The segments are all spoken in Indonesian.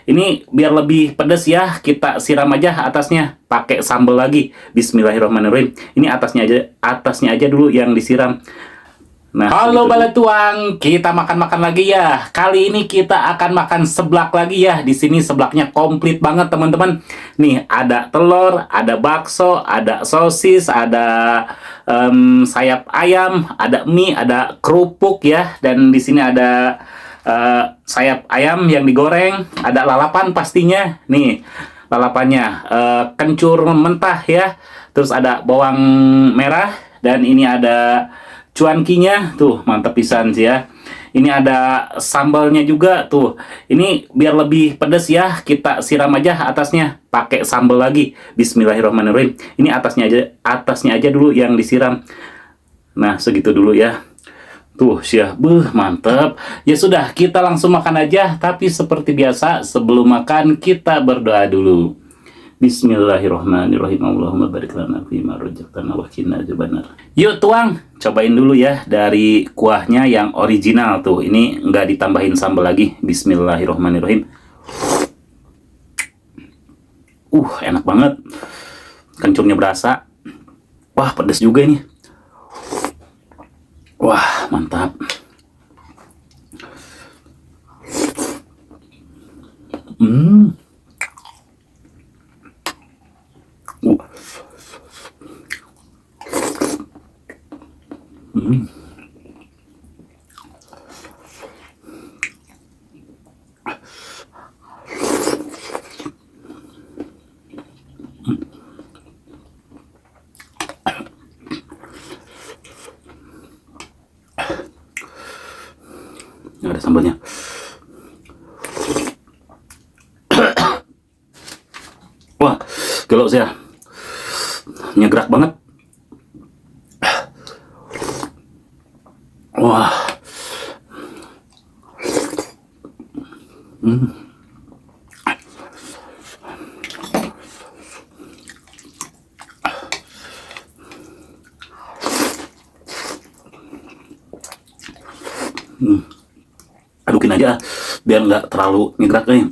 Ini biar lebih pedas ya, kita siram aja atasnya pakai sambal lagi. Bismillahirrahmanirrahim. Ini atasnya aja dulu yang disiram. Nah, halo Balatuang, kita makan-makan lagi ya. Kali ini kita akan makan seblak lagi ya. Di sini seblaknya komplit banget teman-teman. Nih ada telur, ada bakso, ada sosis, ada sayap ayam, ada mie, ada kerupuk ya. Dan di sini ada sayap ayam yang digoreng, ada lalapan pastinya. Nih lalapannya kencur mentah ya. Terus ada bawang merah dan ini ada cuankinya tuh mantap pisan sih ya. Ini ada sambalnya juga tuh. Ini biar lebih pedas ya, kita siram aja atasnya pakai sambal lagi. Bismillahirrahmanirrahim. Ini atasnya aja dulu yang disiram. Nah, segitu dulu ya. Tuh, syah, mantep. Ya sudah, kita langsung makan aja. Tapi seperti biasa, sebelum makan kita berdoa dulu. Bismillahirrahmanirrahim. Allahumma barik lana fima razaqtana wa qina adzabannar. Yuk tuang, cobain dulu ya dari kuahnya yang original tuh. Ini nggak ditambahin sambal lagi. Bismillahirrahmanirrahim. Enak banget. Kencurnya berasa. Wah, pedas juga ini. Wah, mantap. Ini ada sambalnya. Wah, gelo sih ya. Nyegrak banget. Wah. Adukin aja biar nggak terlalu nyegrak nih.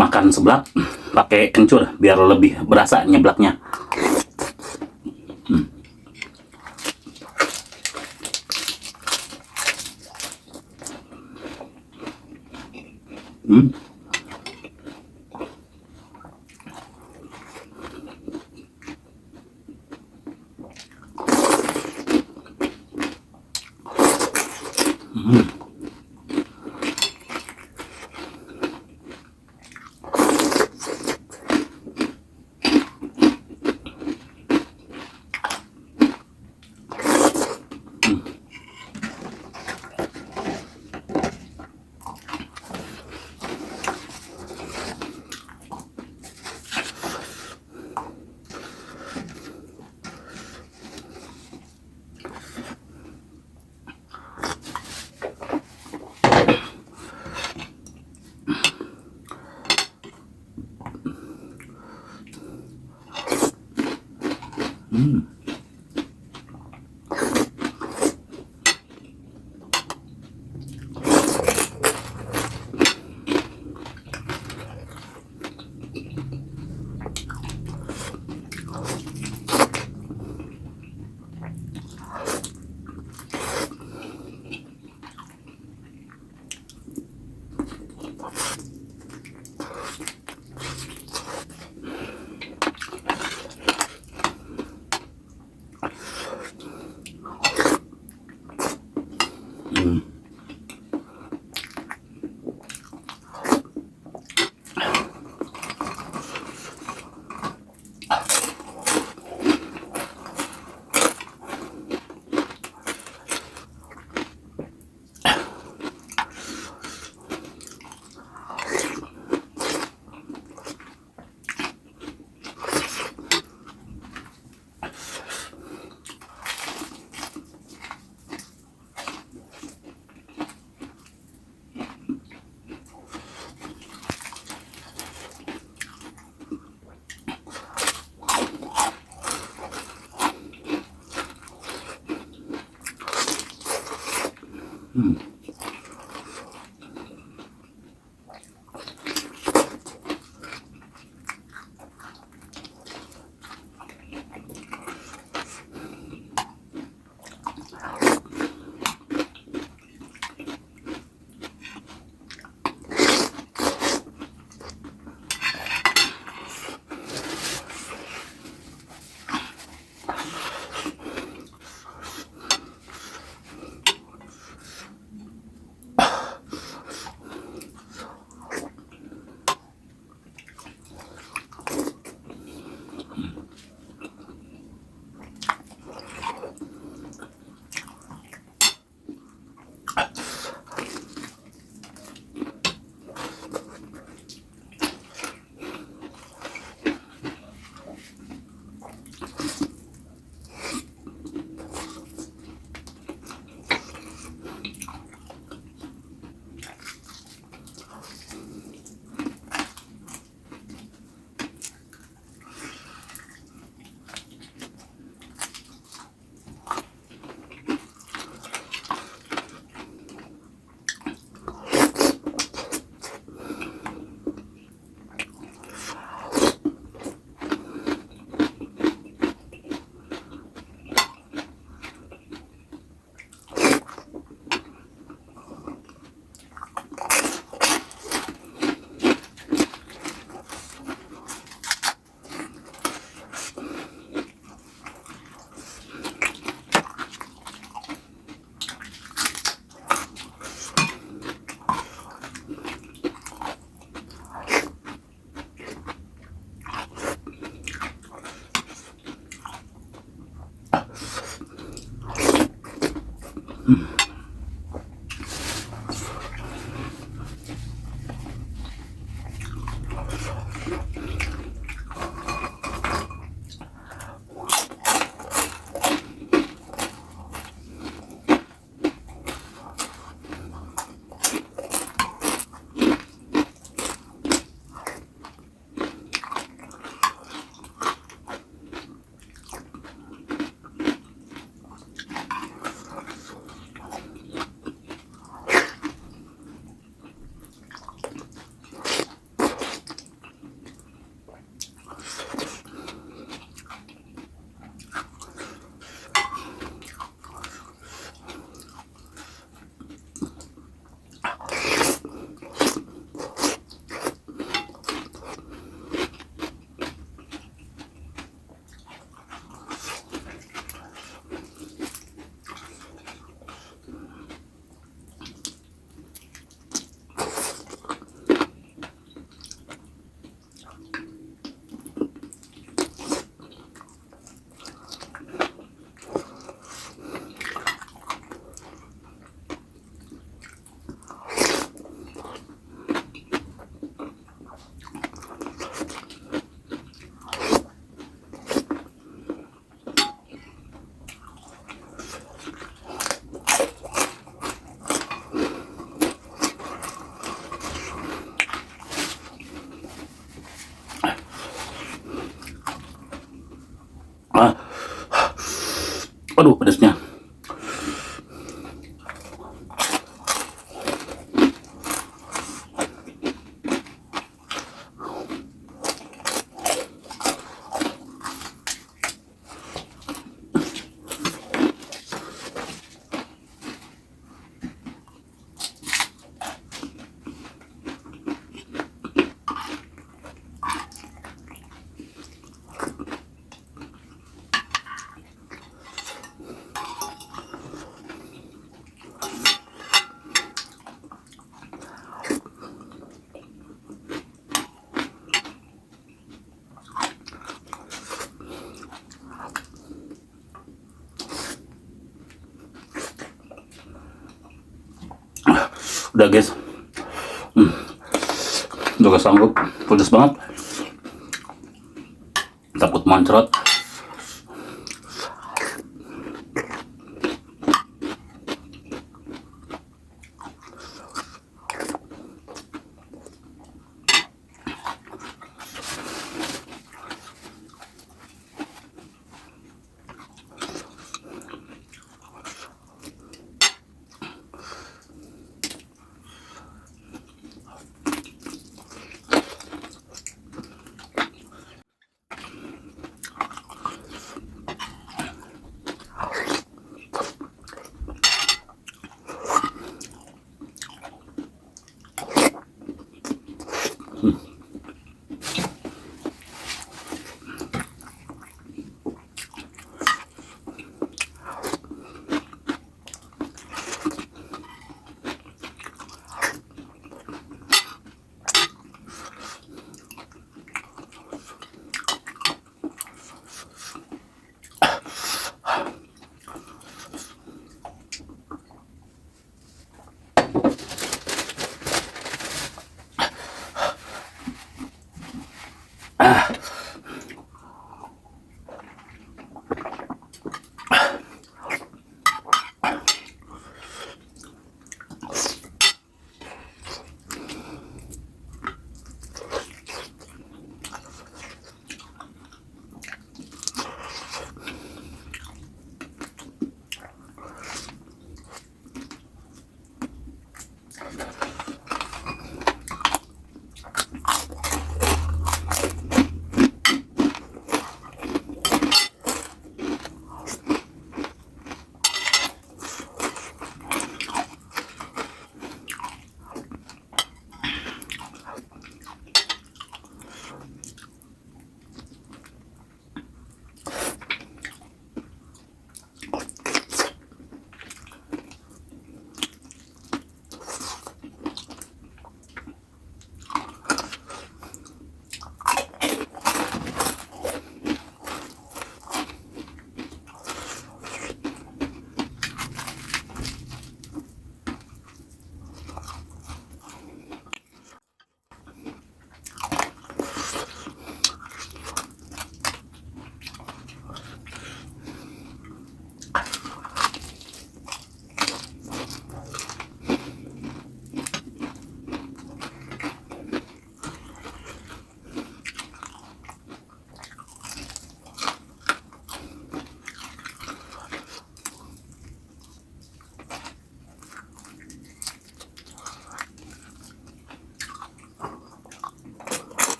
Makan seblak pakai kencur biar lebih berasa nyeblaknya. Hmm. Udah guys, udah gak sanggup, pedes banget, takut mancrot.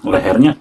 Lehernya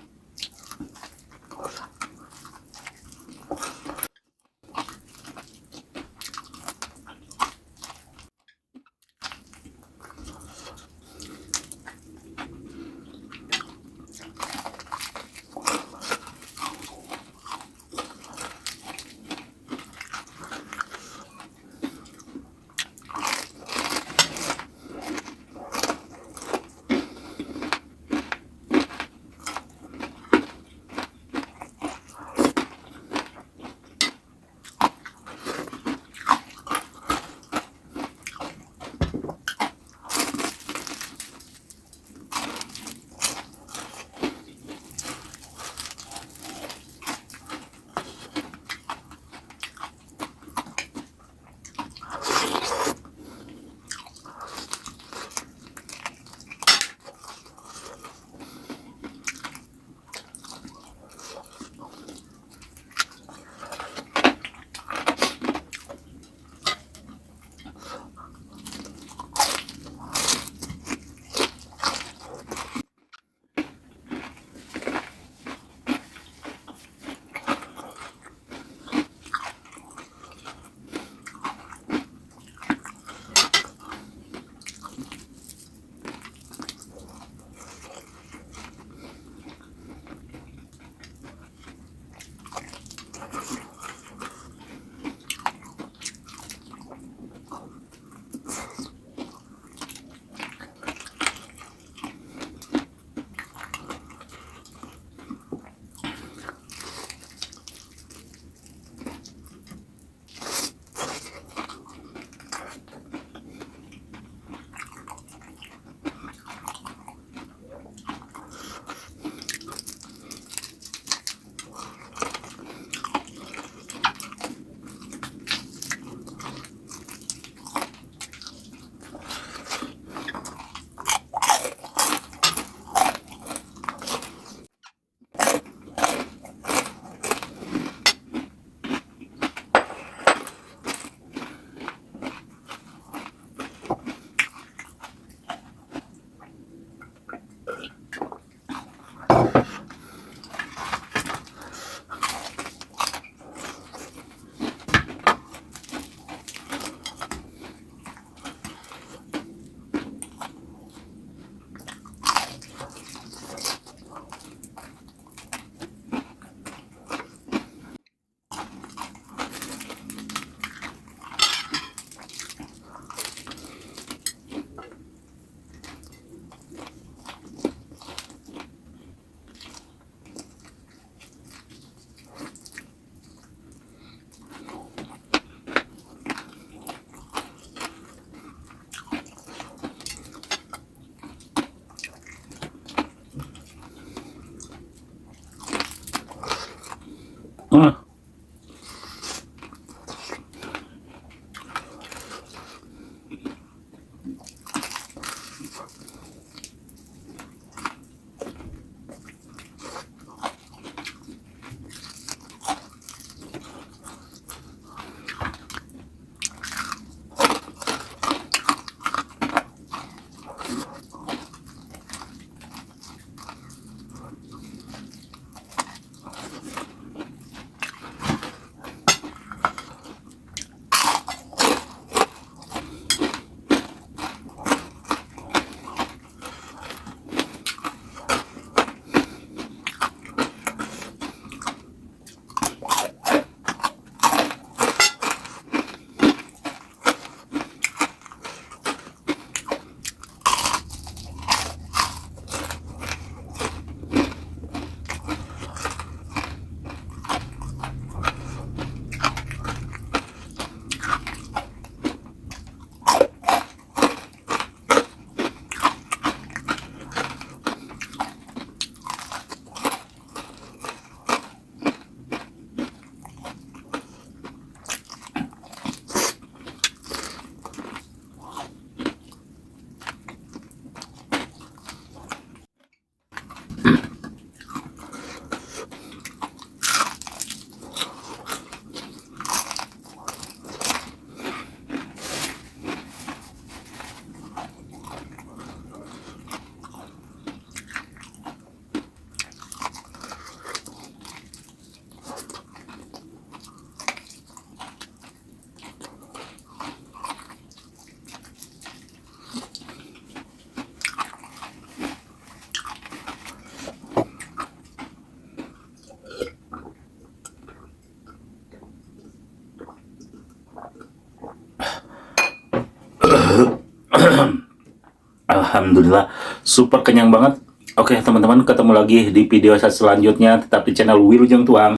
Alhamdulillah, super kenyang banget. Oke teman-teman, ketemu lagi di video saya selanjutnya. Tetap di channel Wilujeng Tuang.